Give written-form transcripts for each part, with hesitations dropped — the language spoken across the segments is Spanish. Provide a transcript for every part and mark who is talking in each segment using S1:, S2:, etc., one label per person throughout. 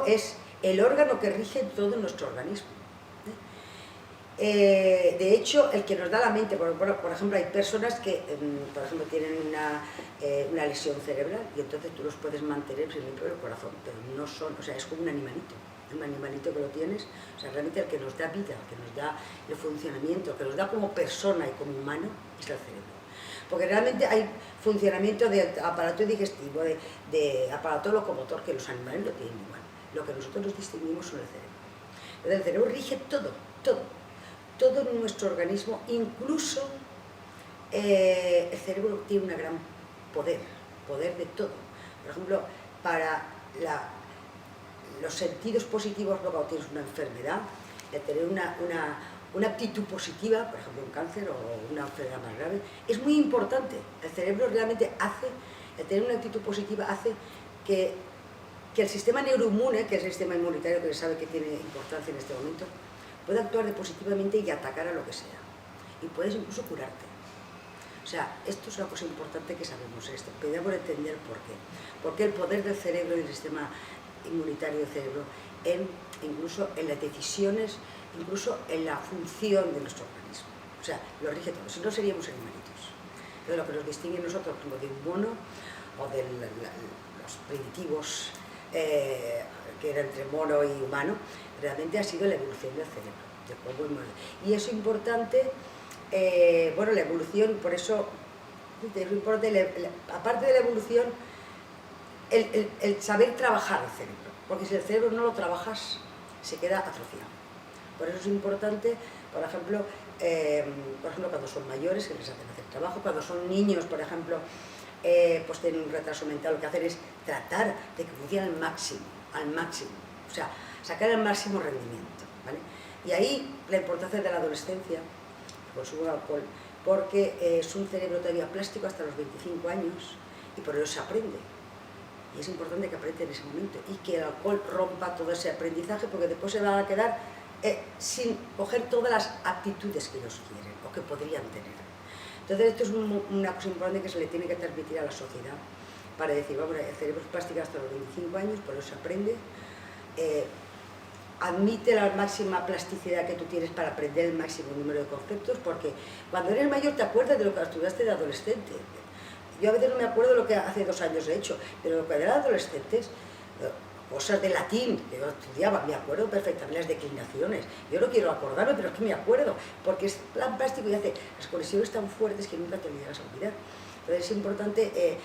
S1: cerebro es el órgano que rige todo nuestro organismo. De hecho, el que nos da la mente, por ejemplo, hay personas que, por ejemplo, tienen una lesión cerebral y entonces tú los puedes mantener sin el corazón, pero no son, o sea, es como un animalito que lo tienes, o sea, realmente el que nos da vida, el que nos da el funcionamiento, el que nos da como persona y como humano, es el cerebro. Porque realmente hay funcionamiento de aparato digestivo, de aparato locomotor, que los animales lo tienen igual. Lo que nosotros nos distinguimos son el cerebro. Entonces, el cerebro rige todo en nuestro organismo, incluso el cerebro tiene un gran poder de todo. Por ejemplo, para los sentidos positivos, luego cuando tienes una enfermedad, de tener una actitud positiva, por ejemplo un cáncer o una enfermedad más grave, es muy importante. El cerebro realmente el tener una actitud positiva hace que el sistema neuroinmune, que es el sistema inmunitario que se sabe que tiene importancia en este momento, puede actuar positivamente y atacar a lo que sea. Y puedes incluso curarte. O sea, esto es una cosa importante que sabemos esto. Podemos entender por qué. Porque el poder del cerebro y del sistema inmunitario del cerebro, incluso en las decisiones, incluso en la función de nuestro organismo. O sea, lo rige todo. Si no, seríamos animalitos. Entonces, lo que nos distingue a nosotros como de un mono o de los primitivos que era entre mono y humano, realmente ha sido la evolución del cerebro. Y eso es importante, bueno, la evolución, por eso, aparte de la evolución, el saber trabajar el cerebro, porque si el cerebro no lo trabajas, se queda atrofiado. Por eso es importante, por ejemplo, cuando son mayores, que les hacen hacer trabajo, cuando son niños, por ejemplo, pues tienen un retraso mental, lo que hacen es tratar de que funcione al máximo, o sea, sacar el máximo rendimiento, ¿vale? Y ahí la importancia de la adolescencia, el consumo de alcohol, porque es un cerebro todavía plástico hasta los 25 años y por eso se aprende. Y es importante que aprenda en ese momento y que el alcohol rompa todo ese aprendizaje, porque después se van a quedar sin coger todas las aptitudes que ellos quieren o que podrían tener. Entonces esto es una cosa importante que se le tiene que transmitir a la sociedad para decir, bueno, el cerebro es plástico hasta los 25 años, por eso se aprende. Admite la máxima plasticidad que tú tienes para aprender el máximo número de conceptos, porque cuando eres mayor te acuerdas de lo que estudiaste de adolescente. Yo a veces no me acuerdo de lo que hace 2 años he hecho, pero cuando era adolescentes, cosas de latín que yo estudiaba, me acuerdo perfectamente las declinaciones. Yo no quiero acordarme, pero es que me acuerdo, porque es plan plástico y hace las conexiones tan fuertes que nunca te llegas a olvidar. Entonces es importante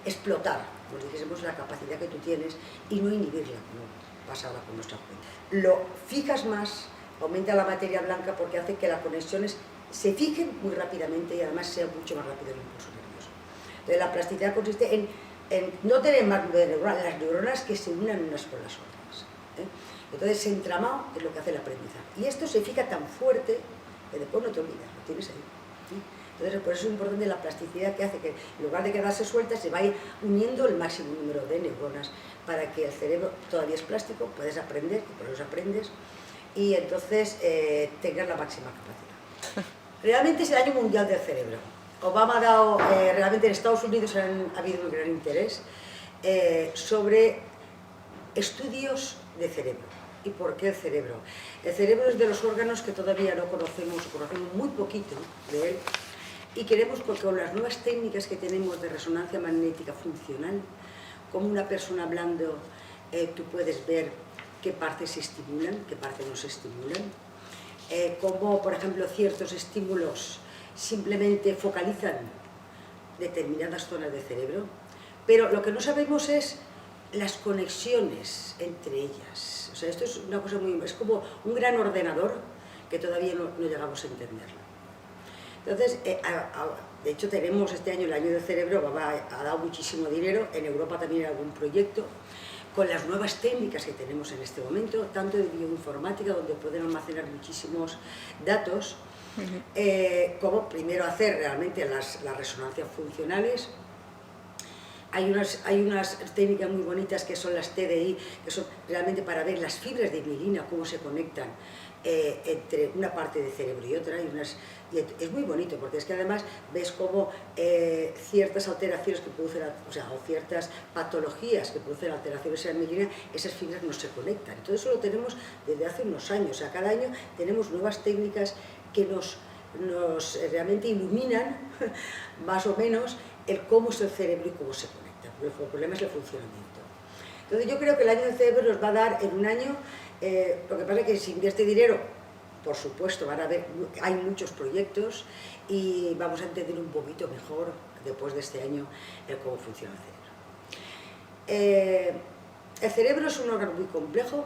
S1: explotar, como dijésemos, la capacidad que tú tienes y no inhibirla, como pasa ahora con nuestra juventud. Lo fijas más, aumenta la materia blanca porque hace que las conexiones se fijen muy rápidamente y además sea mucho más rápido el impulso nervioso. Entonces la plasticidad consiste en no tener más neuronas, las neuronas que se unan unas con las otras. Entonces ese entramado es lo que hace el aprendizaje. Y esto se fija tan fuerte que después no te olvidas, lo tienes ahí. Entonces por eso es importante la plasticidad que hace que en lugar de quedarse suelta se vaya uniendo el máximo número de neuronas para que el cerebro todavía es plástico, puedes aprender, y por eso aprendes, y entonces tengas la máxima capacidad. Realmente es el año mundial del cerebro. Obama ha dado, realmente en Estados Unidos ha habido un gran interés sobre estudios de cerebro. ¿Y por qué el cerebro? El cerebro es de los órganos que todavía no conocemos muy poquito de él, y queremos, porque con las nuevas técnicas que tenemos de resonancia magnética funcional, como una persona hablando, tú puedes ver qué partes se estimulan, qué partes no se estimulan, como por ejemplo ciertos estímulos simplemente focalizan determinadas zonas del cerebro, pero lo que no sabemos es las conexiones entre ellas. O sea, esto es una cosa es como un gran ordenador que todavía no llegamos a entenderlo. Entonces, de hecho tenemos este año el año del cerebro, ha dado muchísimo dinero, en Europa también hay algún proyecto, con las nuevas técnicas que tenemos en este momento, tanto de bioinformática, donde pueden almacenar muchísimos datos, como primero hacer realmente las resonancias funcionales. Hay unas técnicas muy bonitas que son las TDI, que son realmente para ver las fibras de mielina, cómo se conectan entre una parte del cerebro y otra, y es muy bonito, porque es que además ves cómo ciertas alteraciones que producen, o sea, o ciertas patologías que producen alteraciones en la mielina, esas fibras no se conectan. Todo eso lo tenemos desde hace unos años, o sea, cada año tenemos nuevas técnicas que nos realmente iluminan más o menos el cómo es el cerebro y cómo se conecta, porque el problema es el funcionamiento. Entonces yo creo que el año del cerebro nos va a dar en un año, lo que pasa es que si invierte dinero, por supuesto, hay muchos proyectos y vamos a entender un poquito mejor después de este año cómo funciona el cerebro. El cerebro es un órgano muy complejo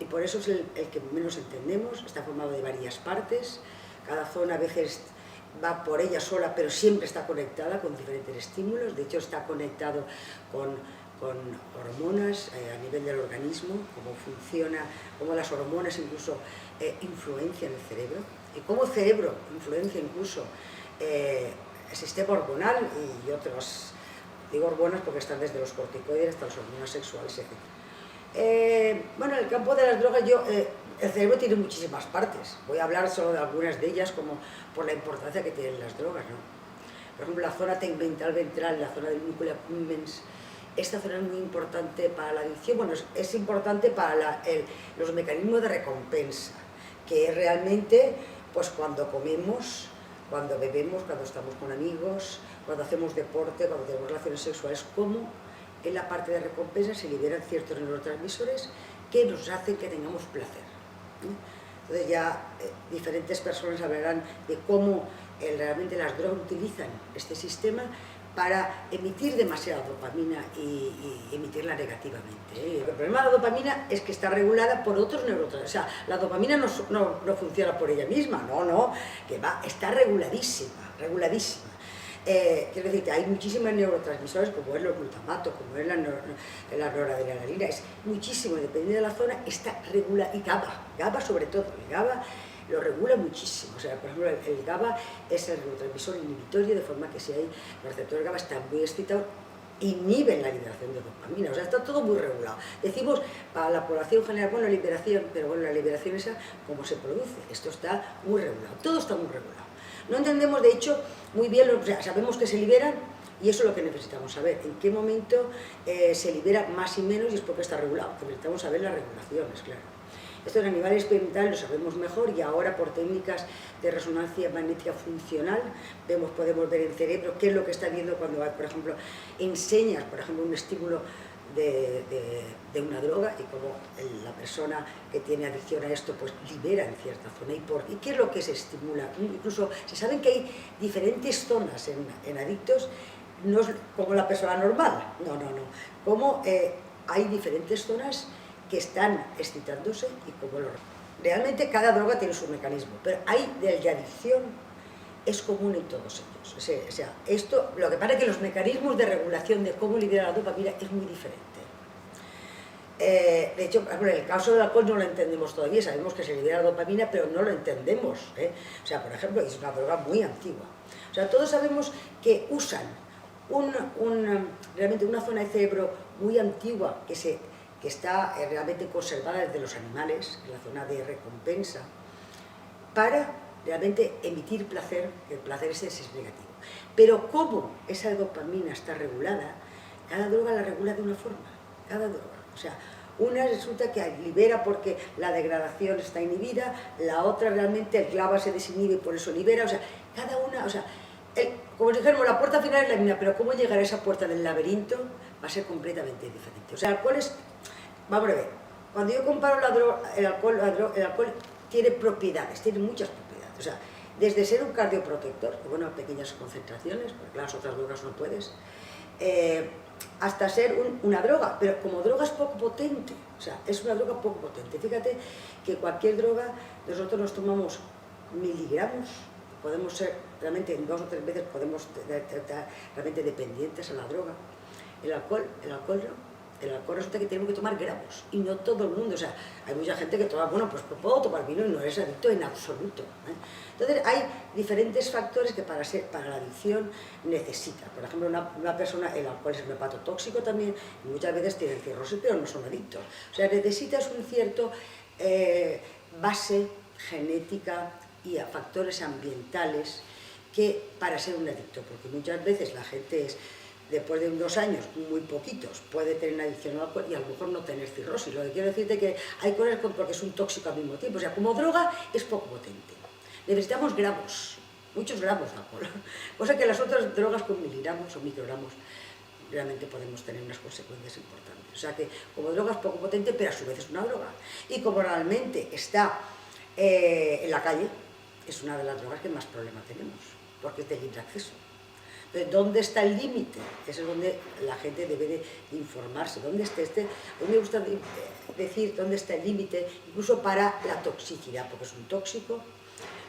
S1: y por eso es el que menos entendemos, está formado de varias partes, cada zona a veces va por ella sola, pero siempre está conectada con diferentes estímulos, de hecho está conectado con hormonas a nivel del organismo, cómo funciona, cómo las hormonas incluso influencian el cerebro, y cómo el cerebro influencia incluso el sistema hormonal y otras, digo hormonas porque están desde los corticoides hasta las hormonas sexuales, etc. Bueno, en el campo de las drogas el cerebro tiene muchísimas partes, voy a hablar solo de algunas de ellas como por la importancia que tienen las drogas, ¿no? Por ejemplo, la zona tegmental ventral, la zona del núcleo accumbens, esta zona es muy importante para la adicción, bueno, es importante para los mecanismos de recompensa, que es realmente pues cuando comemos, cuando bebemos, cuando estamos con amigos, cuando hacemos deporte, cuando tenemos relaciones sexuales, cómo en la parte de recompensa se liberan ciertos neurotransmisores que nos hacen que tengamos placer. Entonces ya diferentes personas hablarán de cómo realmente las drogas utilizan este sistema para emitir demasiada dopamina y emitirla negativamente. El problema de la dopamina es que está regulada por otros neurotransmisores. O sea, la dopamina no funciona por ella misma, no, que está reguladísima. Quiero decir, hay muchísimos neurotransmisores, como es el glutamato, como es la noradrenalina, es muchísimo, dependiendo de la zona, está regulada, y GABA sobre todo, el GABA lo regula muchísimo. O sea, por ejemplo, el GABA es el neurotransmisor inhibitorio, de forma que si hay los receptores GABA están muy excitados, inhiben la liberación de dopamina, o sea, está todo muy regulado. Decimos, para la población general, bueno, liberación, pero bueno, la liberación esa, ¿cómo se produce? Esto está muy regulado, todo está muy regulado. No entendemos, de hecho, muy bien, o sea, sabemos que se liberan, y eso es lo que necesitamos saber, en qué momento se libera más y menos, y es porque está regulado, necesitamos saber las regulaciones, claro. Esto en animales experimentales lo sabemos mejor, y ahora por técnicas de resonancia magnética funcional podemos ver el cerebro qué es lo que está viendo cuando, por ejemplo, enseñas, por ejemplo, un estímulo de una droga, y cómo la persona que tiene adicción a esto pues libera en cierta zona, y qué es lo que se estimula. Incluso se saben que hay diferentes zonas en adictos, no es como la persona normal, no, como hay diferentes zonas que están excitándose, y como realmente cada droga tiene su mecanismo, pero hay de adicción, es común en todos ellos. O sea, esto, lo que pasa es que los mecanismos de regulación de cómo liberar la dopamina es muy diferente. De hecho, por ejemplo, en el caso del alcohol no lo entendemos todavía, sabemos que se libera la dopamina, pero no lo entendemos. O sea, por ejemplo, es una droga muy antigua. O sea, todos sabemos que usan realmente una zona de cerebro muy antigua que está realmente conservada desde los animales, en la zona de recompensa, para realmente emitir placer, el placer ese es negativo. Pero como esa dopamina está regulada, cada droga la regula de una forma, cada droga. O sea, una resulta que libera porque la degradación está inhibida, la otra realmente el GABA se desinhibe y por eso libera, o sea, cada una, o sea, como dijéramos, la puerta final es la misma, pero cómo llegar a esa puerta del laberinto va a ser completamente diferente. O sea, el alcohol es, vamos a ver, cuando yo comparo el alcohol tiene propiedades, tiene muchas propiedades, o sea, desde ser un cardioprotector, que bueno, pequeñas concentraciones, porque las otras drogas no puedes, hasta ser una droga, pero como droga es poco potente, o sea, es una droga poco potente. Fíjate que cualquier droga, nosotros nos tomamos miligramos, podemos ser, realmente en 2 o 3 veces podemos estar realmente dependientes a la droga. El alcohol resulta que tenemos que tomar gramos, y no todo el mundo, o sea, hay mucha gente que toma, bueno, pues puedo tomar vino y no eres adicto en absoluto. Entonces hay diferentes factores que para la adicción necesita. Por ejemplo, una persona, el alcohol es un hepatotóxico también, y muchas veces tienen cirrosis, pero no son adictos. O sea, necesitas un cierto base genética y a factores ambientales que para ser un adicto, porque muchas veces la gente es, después de 2 años, muy poquitos, puede tener una adicción al alcohol y a lo mejor no tener cirrosis. Lo que quiero decirte es que hay cosas porque es un tóxico al mismo tiempo, o sea, como droga es poco potente. Necesitamos gramos, muchos gramos de alcohol, cosa que las otras drogas con miligramos o microgramos realmente podemos tener unas consecuencias importantes. O sea que como droga es poco potente, pero a su vez es una droga. Y como realmente está en la calle, es una de las drogas que más problemas tenemos, porque es de libre acceso. Entonces, ¿dónde está el límite? Eso es donde la gente debe de informarse. ¿Dónde está a mí me gusta decir dónde está el límite, incluso para la toxicidad, porque es un tóxico.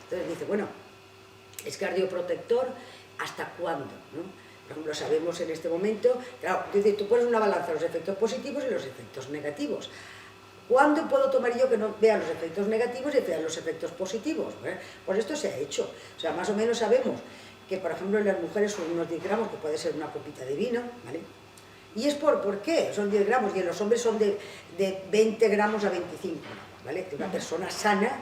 S1: Entonces dice, bueno, es cardioprotector, ¿hasta cuándo? ¿No? Por ejemplo, sabemos en este momento, claro, tú pones una balanza los efectos positivos y los efectos negativos. ¿Cuándo puedo tomar yo que no vea los efectos negativos y vea los efectos positivos? Bueno, pues esto se ha hecho. O sea, más o menos sabemos que, por ejemplo, en las mujeres son unos 10 gramos, que puede ser una copita de vino, ¿vale? ¿Y es por qué? Son 10 gramos y en los hombres son de 20 gramos a 25 gramos, ¿vale? De una persona sana,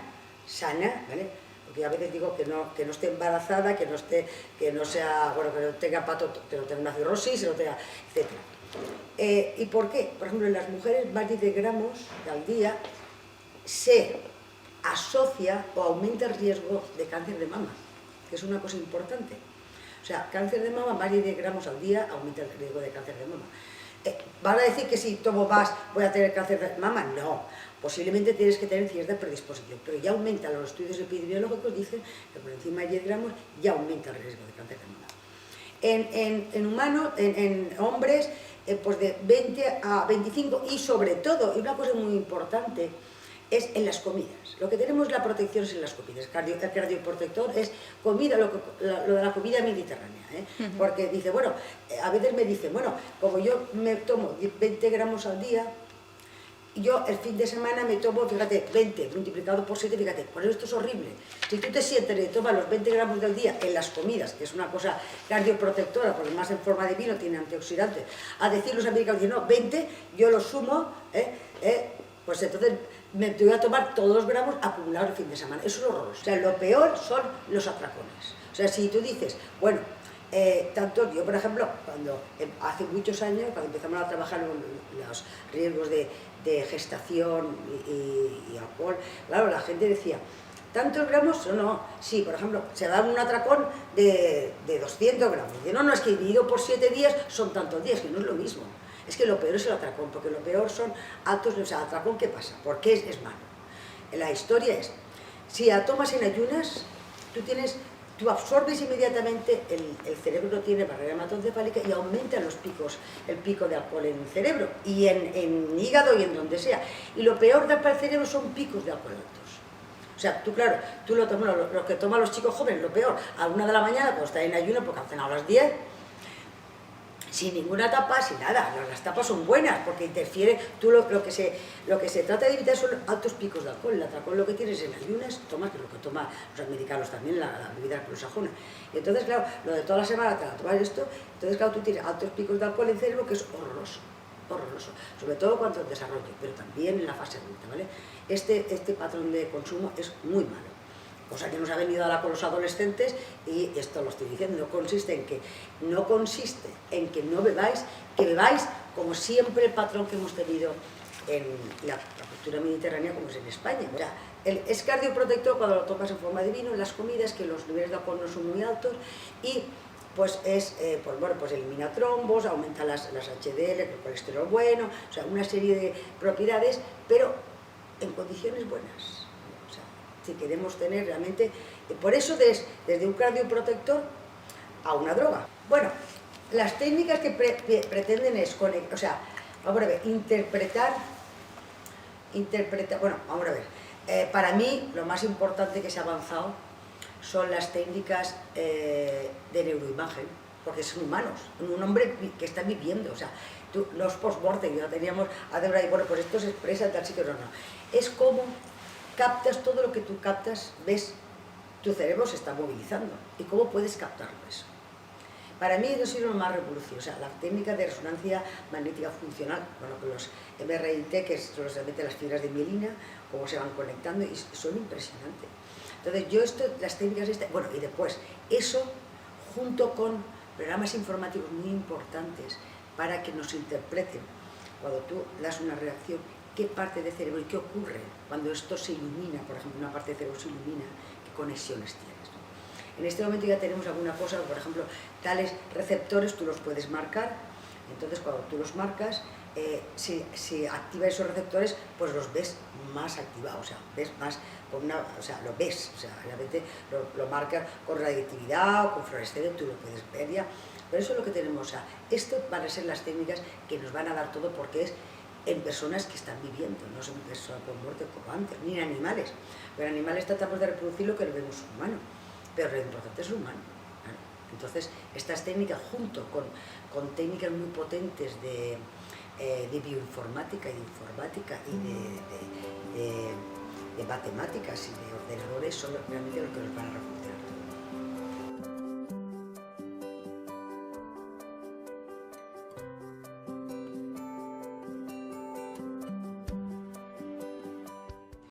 S1: ¿vale? Porque a veces digo que no esté embarazada, que no sea, bueno, que no tenga que no tenga una cirrosis, que no tenga, etc. ¿Y por qué? Por ejemplo, en las mujeres más de 10 gramos al día se asocia o aumenta el riesgo de cáncer de mama, que es una cosa importante. O sea, cáncer de mama, más de 10 gramos al día aumenta el riesgo de cáncer de mama. ¿Van a decir que si tomo más voy a tener cáncer de mama? No, posiblemente tienes que tener cierta predisposición, pero ya aumenta, los estudios epidemiológicos dicen que por encima de 10 gramos ya aumenta el riesgo de cáncer de mama. En humanos, en hombres, pues de 20 a 25 y sobre todo, y una cosa muy importante, es en las comidas. Lo que tenemos la protección es en las comidas. El cardioprotector es comida, lo de la comida mediterránea, ¿eh? Porque dice, bueno, a veces me dicen, bueno, como yo me tomo 20 gramos al día, yo el fin de semana me tomo, fíjate, 20 multiplicado por 7, fíjate, pues esto es horrible. Si tú te sientes y tomas los 20 gramos del día en las comidas, que es una cosa cardioprotectora, porque más en forma de vino tiene antioxidantes, a decir los americanos, no, 20, yo lo sumo, pues entonces me voy a tomar todos los gramos acumulados el fin de semana. Eso es horroroso. O sea, lo peor son los atracones. O sea, si tú dices, bueno, tanto yo, por ejemplo, cuando hace muchos años, cuando empezamos a trabajar en los riesgos de gestación y alcohol, claro, la gente decía, ¿tantos gramos o no? Sí, por ejemplo, se da un atracón de 200 gramos. Y no, es que dividido por 7 días son tantos días, que no es lo mismo. Es que lo peor es el atracón, porque lo peor son altos, o sea, atracón, ¿qué pasa? ¿Por qué es malo? La historia es, si la tomas en ayunas, tú absorbes inmediatamente, el cerebro tiene barrera hematoencefálica y aumentan los picos, el pico de alcohol en el cerebro, y en hígado y en donde sea. Y lo peor para el cerebro son picos de alcohol altos. O sea, tú claro, tú lo que toman los chicos jóvenes, lo peor, a 1 de la mañana, cuando están en ayuno, porque han cenado a las 10, sin ninguna tapa, sin nada. Las tapas son buenas porque interfiere, lo que se trata de evitar son altos picos de alcohol. El atracón lo que tienes en ayunas, tomas, que es lo que toman los americanos también, la bebida anglosajona. Y entonces, claro, lo de toda la semana te la tomas esto, entonces, claro, tú tienes altos picos de alcohol en el cerebro, que es horroroso, horroroso. Sobre todo cuando el desarrollo, pero también en la fase adulta, ¿vale? Este patrón de consumo es muy malo. Cosa que nos ha venido ahora con los adolescentes, y esto lo estoy diciendo, no consiste en que no bebáis, que bebáis como siempre el patrón que hemos tenido en la cultura mediterránea, como es en España. O sea, es cardioprotector cuando lo tomas en forma de vino, en las comidas, que los niveles de alcohol no son muy altos, y pues pues elimina trombos, aumenta las HDL, el colesterol bueno, o sea, una serie de propiedades, pero en condiciones buenas. Si queremos tener realmente, por eso desde un cardioprotector a una droga. Bueno, las técnicas que pretenden es conectar, o sea, vamos a ver, interpretar, bueno, vamos a ver, para mí lo más importante que se ha avanzado son las técnicas de neuroimagen, porque son humanos, un hombre que está viviendo, o sea, los post-mortem, ya teníamos, bueno, pues esto se expresa en tal sitio, no, es como captas todo lo que tú captas, ves, tu cerebro se está movilizando. ¿Y cómo puedes captarlo eso? Para mí eso ha sido lo más revolucionario, o sea, la técnica de resonancia magnética funcional, bueno, con los MRIT, que son realmente las fibras de mielina, cómo se van conectando, y son impresionantes. Entonces yo las técnicas, bueno, y después, eso junto con programas informativos muy importantes para que nos interpreten, cuando tú das una reacción, qué parte del cerebro y qué ocurre cuando esto se ilumina, por ejemplo, una parte del cerebro se ilumina, qué conexiones tienes, ¿no? En este momento ya tenemos alguna cosa, por ejemplo, tales receptores tú los puedes marcar, entonces cuando tú los marcas, si activa esos receptores, pues los ves más activados, o sea, ves más, o sea, lo ves, o sea, realmente lo marcas con radioactividad o con fluorescencia, tú lo puedes ver ya. Pero eso es lo que tenemos, o sea, esto van a ser las técnicas que nos van a dar todo, porque es en personas que están viviendo, no son personas con muerte como antes, ni en animales. Pero en animales tratamos de reproducir lo que vemos humano, pero lo importante es lo humano, ¿vale? Entonces, estas técnicas junto con técnicas muy potentes de bioinformática y de informática y de matemáticas y de ordenadores son realmente lo que nos van a reproducir.